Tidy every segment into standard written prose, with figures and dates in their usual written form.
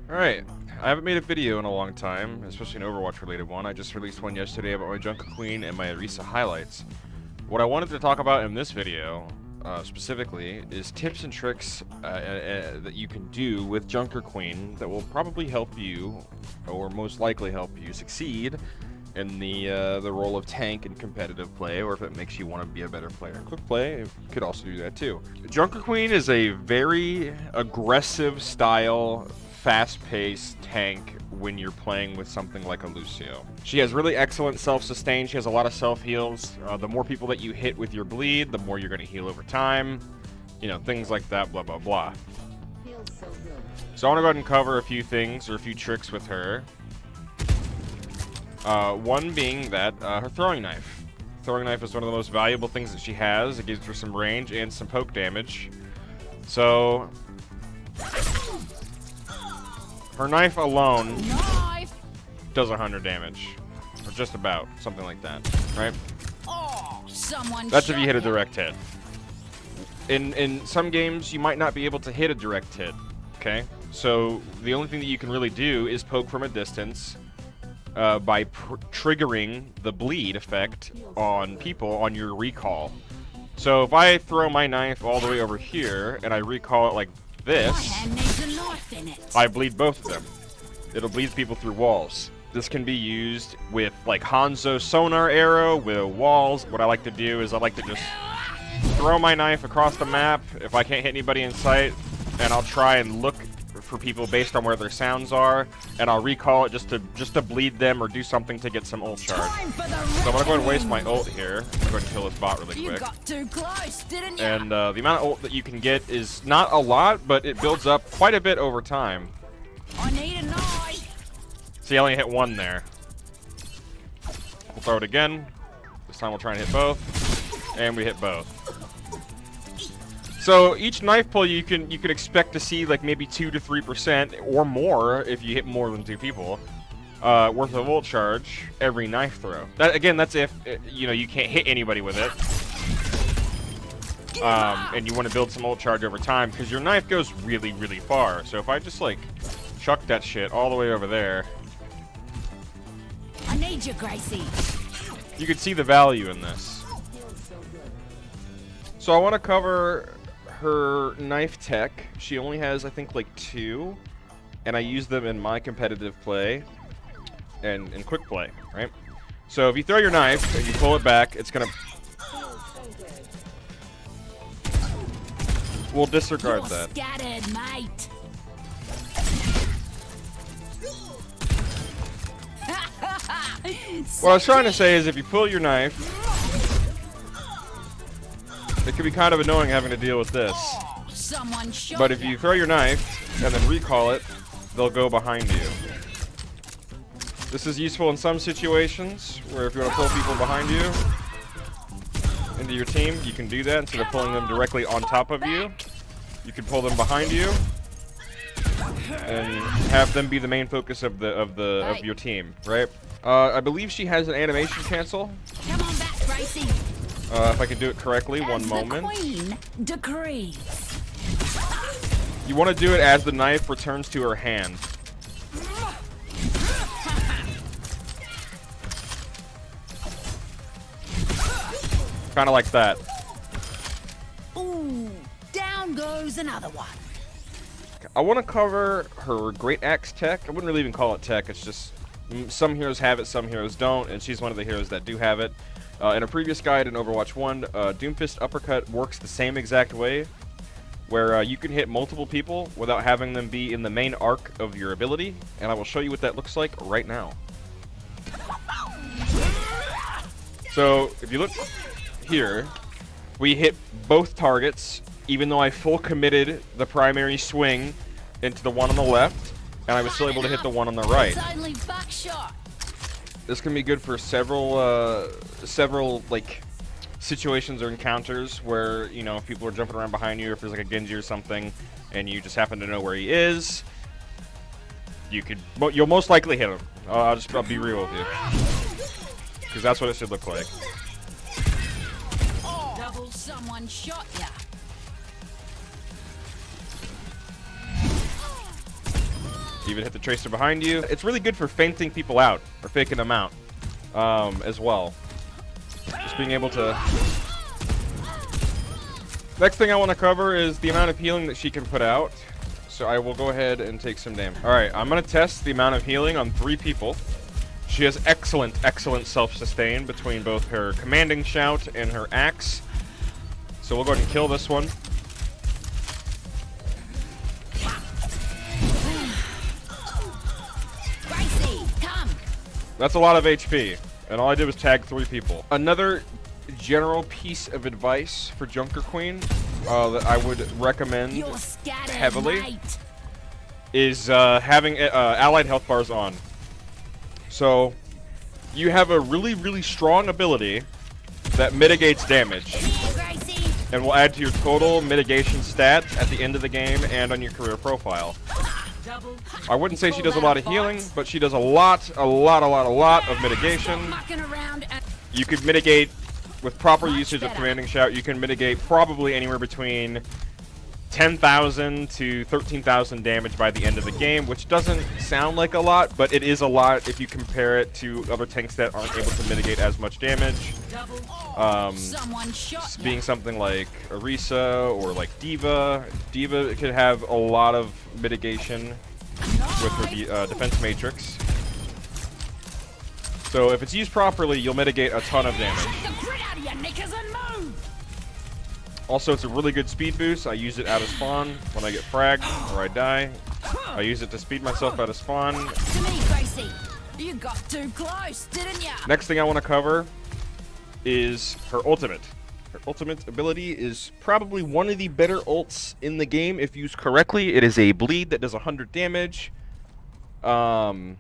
Alright, I haven't made a video in a long time, especially an Overwatch related one. I just released one yesterday about my Junker Queen and my Orisa highlights. What I wanted to talk about in this video, specifically, is tips and tricks that you can do with Junker Queen that will probably help you, or most likely help you, succeed in the role of tank in competitive play, or if it makes you want to be a better player in quick play, it could also do that too. Junker Queen is a very aggressive style, fast-paced tank when you're playing with something like a Lucio. She has really excellent self-sustain. She has a lot of self-heals. The more people that you hit with your bleed, the more you're going to heal over time. You know, things like that, blah, blah, blah. So I want to go ahead and cover a few things, or a few tricks with her. One being that her throwing knife. Throwing knife is one of the most valuable things that she has. It gives her some range and some poke damage. So her knife alone does 100 damage, or just about, something like that, right? Oh, that's if you hit a direct hit. In some games, you might not be able to hit a direct hit. Okay, so the only thing that you can really do is poke from a distance. By triggering the bleed effect on people on your recall. So if I throw my knife all the way over here and I recall it like this, I bleed both of them. It'll bleed people through walls. This can be used with like Hanzo's sonar arrow, with walls. What I like to do is I like to just throw my knife across the map if I can't hit anybody in sight, and I'll try and look for people based on where their sounds are, and I'll recall it just to bleed them or do something to get some ult charge. So I'm gonna go ahead and waste my ult here. I'm gonna go ahead and kill this bot really quick. Got too close, didn't you? And the amount of ult that you can get is not a lot, but it builds up quite a bit over time. I need a knife. See, I only hit one there. We'll throw it again. This time we'll try and hit both, and we hit both. So each knife pull you can expect to see like maybe 2 to 3% or more if you hit more than 2 people worth of ult charge every knife throw. That again, that's if you know you can't hit anybody with it, and you want to build some ult charge over time because your knife goes really far. So if I just like chuck that shit all the way over there, I need you, Gracie. you can see the value in this. So I want to cover her knife tech. She only has, I think, like 2, and I use them in my competitive play and in quick play, right? So if you throw your knife and you pull it back, it's gonna... We'll disregard that. Scattered, mate. What I was trying to say is if you pull your knife, it can be kind of annoying having to deal with this. Someone shot But if you throw your knife and then recall it, they'll go behind you. This is useful in some situations where if you want to pull people behind you into your team, you can do that instead of pulling them directly on top of you. You can pull them behind you and have them be the main focus of your team, right? I believe she has an animation cancel. Come on back, Gracie. If I can do it correctly, one moment. The Queen decrees. You want to do it as the knife returns to her hand. Kind of like that. Ooh, down goes another one. I want to cover her Great Axe tech. I wouldn't really even call it tech. It's just some heroes have it, some heroes don't, and she's one of the heroes that do have it. In a previous guide in Overwatch 1, Doomfist Uppercut works the same exact way, where you can hit multiple people without having them be in the main arc of your ability, and I will show you what that looks like right now. So, if you look here, we hit both targets, even though I full committed the primary swing into the one on the left, and I was still able to hit the one on the right. It's only buckshot. This can be good for several like situations or encounters where, you know, if people are jumping around behind you, if there's like a Genji or something, and you just happen to know where he is, you'll most likely hit him. I'll be real with you, because that's what it should look like. Double someone shot ya. Even hit the tracer behind you. It's really good for feinting people out, or faking them out, as well. Just being able to... Next thing I want to cover is the amount of healing that she can put out. So I will go ahead and take some damage. Alright, I'm going to test the amount of healing on 3 people. She has excellent self-sustain between both her commanding shout and her axe. So we'll go ahead and kill this one. That's a lot of HP, and all I did was tag 3 people. Another general piece of advice for Junker Queen that I would recommend heavily is having allied health bars on. So you have a really strong ability that mitigates damage and will add to your total mitigation stats at the end of the game and on your career profile. I wouldn't say she does a lot of healing, but she does a lot of mitigation. You could mitigate with proper usage of commanding shout. You can mitigate probably anywhere between 10,000 to 13,000 damage by the end of the game, which doesn't sound like a lot, but it is a lot if you compare it to other tanks that aren't able to mitigate as much damage. Being something like Orisa or like Diva. Diva could have a lot of mitigation with her defense matrix. So if it's used properly, you'll mitigate a ton of damage. Also, it's a really good speed boost. I use it out of spawn when I get fragged or I die. I use it to speed myself out of spawn. To me, Gracie. You got too close, didn't ya? Next thing I want to cover is her ultimate. Her ultimate ability is probably one of the better ults in the game if used correctly. It is a bleed that does 100 damage. And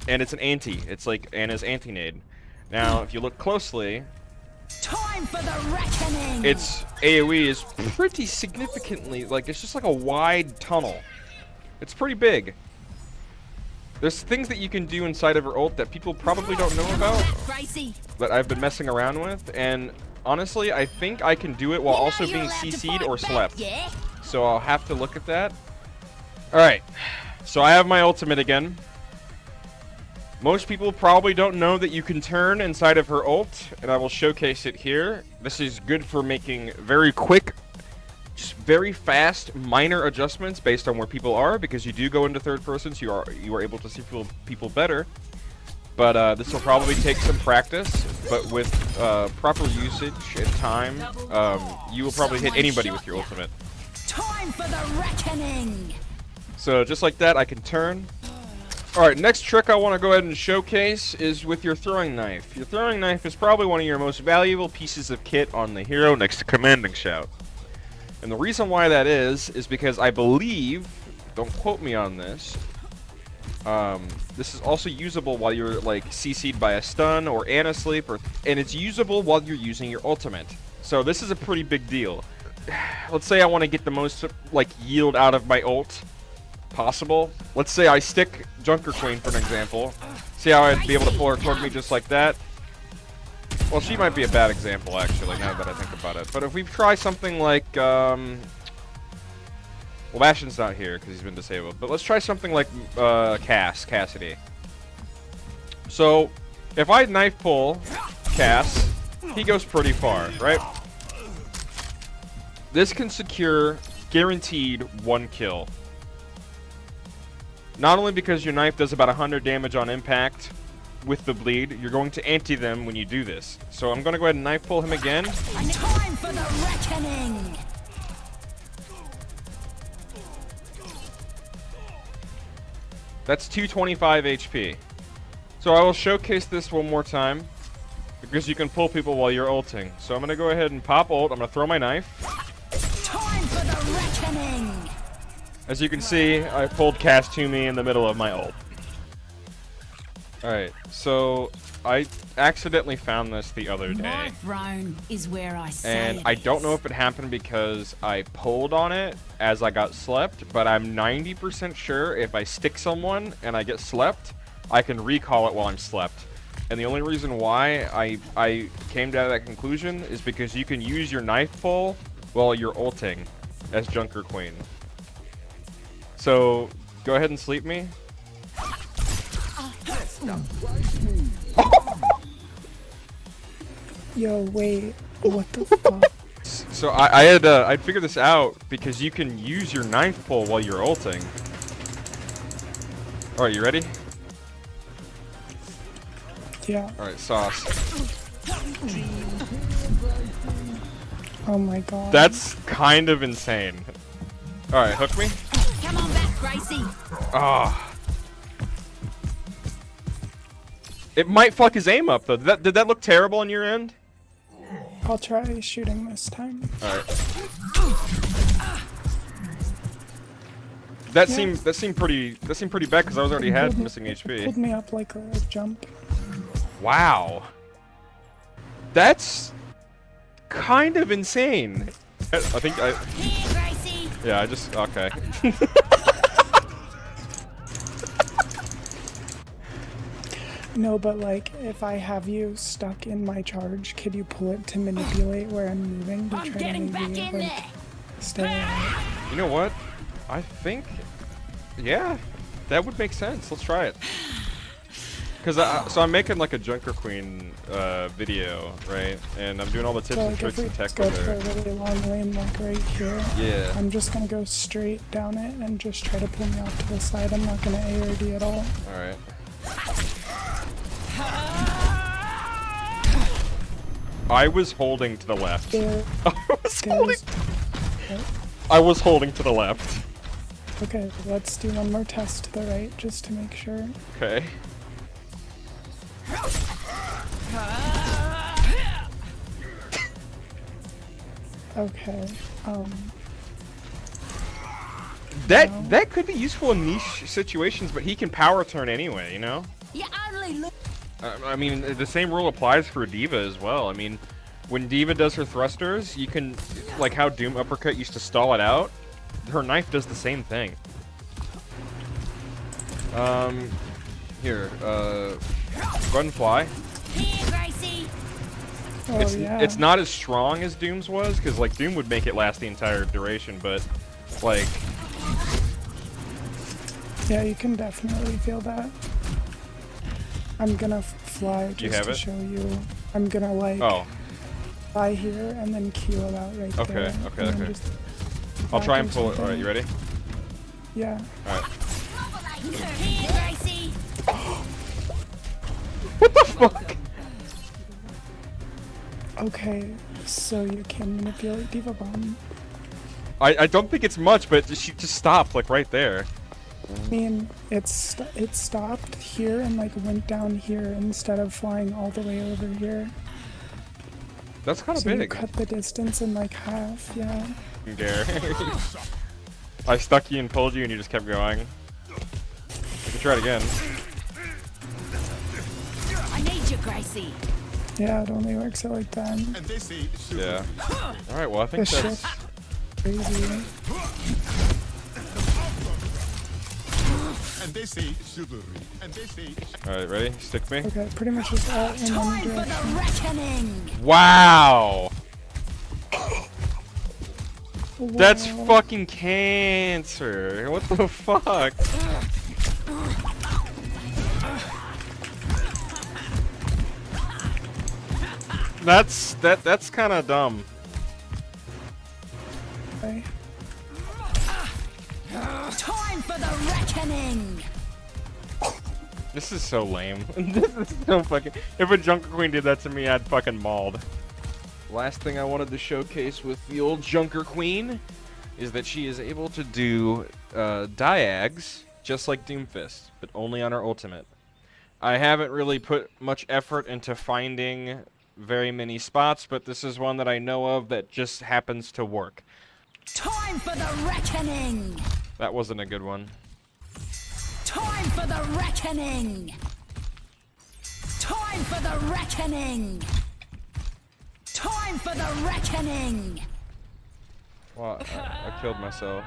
it's an anti. It's like Anna's anti-nade. Now, if you look closely, time for the reckoning. Its AoE is pretty significantly, like, it's just like a wide tunnel. It's pretty big. There's things that you can do inside of her ult that people probably don't know about, that I've been messing around with, and honestly, I think I can do it while also being CC'd or slept. So I'll have to look at that. Alright, so I have my ultimate again. Most people probably don't know that you can turn inside of her ult, and I will showcase it here. This is good for making very quick, just very fast, minor adjustments based on where people are, because you do go into third person, so you are able to see people better. But this will probably take some practice, but with proper usage and time, you will probably hit anybody with your ultimate. Time for the reckoning. So just like that, I can turn. Alright, next trick I want to go ahead and showcase is with your throwing knife. Your throwing knife is probably one of your most valuable pieces of kit on the hero next to commanding shout. And the reason why that is because I believe, don't quote me on this, this is also usable while you're like CC'd by a stun or Anna sleep, and it's usable while you're using your ultimate. So this is a pretty big deal. Let's say I want to get the most like yield out of my ult possible. Let's say I stick Junker Queen for an example. See how I'd be able to pull her toward me just like that? Well, she might be a bad example actually, now that I think about it. But if we try something like, well, Bastion's not here because he's been disabled. But let's try something like Cassidy. So, if I knife pull Cass, he goes pretty far, right? This can secure guaranteed 1 kill. Not only because your knife does about 100 damage on impact with the bleed, you're going to anti them when you do this. So I'm going to go ahead and knife pull him again. Time for the reckoning. That's 225 HP. So I will showcase this one more time, because you can pull people while you're ulting. So I'm going to go ahead and pop ult. I'm going to throw my knife. Time for the reckoning. As you can see, I pulled Cass to me in the middle of my ult. Alright, so I accidentally found this the other day. My throne is where I say and I don't know if it happened because I pulled on it as I got slept, but I'm 90% sure if I stick someone and I get slept, I can recall it while I'm slept. And the only reason why I came to that conclusion is because you can use your knife pull while you're ulting as Junker Queen. So Go ahead and sleep me. Yo, wait. What the fuck? So I'd figured this out because you can use your ninth pull while you're ulting. Alright, you ready? Yeah. Alright, sauce. Oh my god. That's kind of insane. Alright, hook me. Come on back, Gracie. Ah. It might fuck his aim up though. Did that look terrible on your end? I'll try shooting this time. Alright. That seemed pretty bad because I was already had missing Pulled HP. me up like a jump. Wow. That's kind of insane. I think I Here, Gracie. yeah, I just okay. No, but like, if I have you stuck in my charge, could you pull it to manipulate where I'm moving to I'm try getting to back maybe in like there. stay alive? You know what? I think yeah, that would make sense. Let's try it. Cause so I'm making like a Junker Queen video, right? And I'm doing all the tips So and like tricks if we and tech go with for a her. really long lane like right here, Yeah. I'm just gonna go straight down it and just try to pull me off to the side. I'm not gonna A or D at all. All right. I was holding to the left. There, I was holding to the left. Okay, let's do one more test to the right just to make sure. Okay. Okay, That could be useful in niche situations, but he can power turn anyway, you know? You only look. I mean, the same rule applies for Diva as well. I mean, when Diva does her thrusters, you can, like how Doom Uppercut used to stall it out, her knife does the same thing. Here, go ahead and fly. Here, Gracie. oh yeah. It's not as strong as Doom's was, because like Doom would make it last the entire duration, but like Yeah, you can definitely feel that. I'm gonna fly You just have to it? show you. I'm gonna like oh, fly here and then Q about right Okay, there. okay, and then okay. just I'll try back and or pull it. something. All right, you ready? Yeah. All right. Here, Gracie. What the fuck? Okay, so you can manipulate Diva Bomb. I don't think it's much, but she just stopped like right there. I mean, it stopped here and like went down here instead of flying all the way over here. That's kind of So you big. cut the distance in like half. Yeah. Gare. I stuck you and pulled you, and you just kept going. We can try it again. I need you, Gracie. Yeah, it only works out like that. Yeah. All right. Well, I think The that's. shift. Crazy. And they say chivalry. And they say All right. Ready? Stick me. Okay, pretty much just all in one Time for the direction. reckoning. Wow. That's Wow. fucking cancer. What the fuck? That's kind of dumb. Okay. Time for the reckoning. This is so lame. This is so fucking. If a Junker Queen did that to me, I'd fucking mauled. Last thing I wanted to showcase with the old Junker Queen is that she is able to do diags just like Doomfist, but only on her ultimate. I haven't really put much effort into finding very many spots, but this is one that I know of that just happens to work. Time for the reckoning. That wasn't a good one. Time for the reckoning. Time for the reckoning. Time for the reckoning. Well, I killed myself.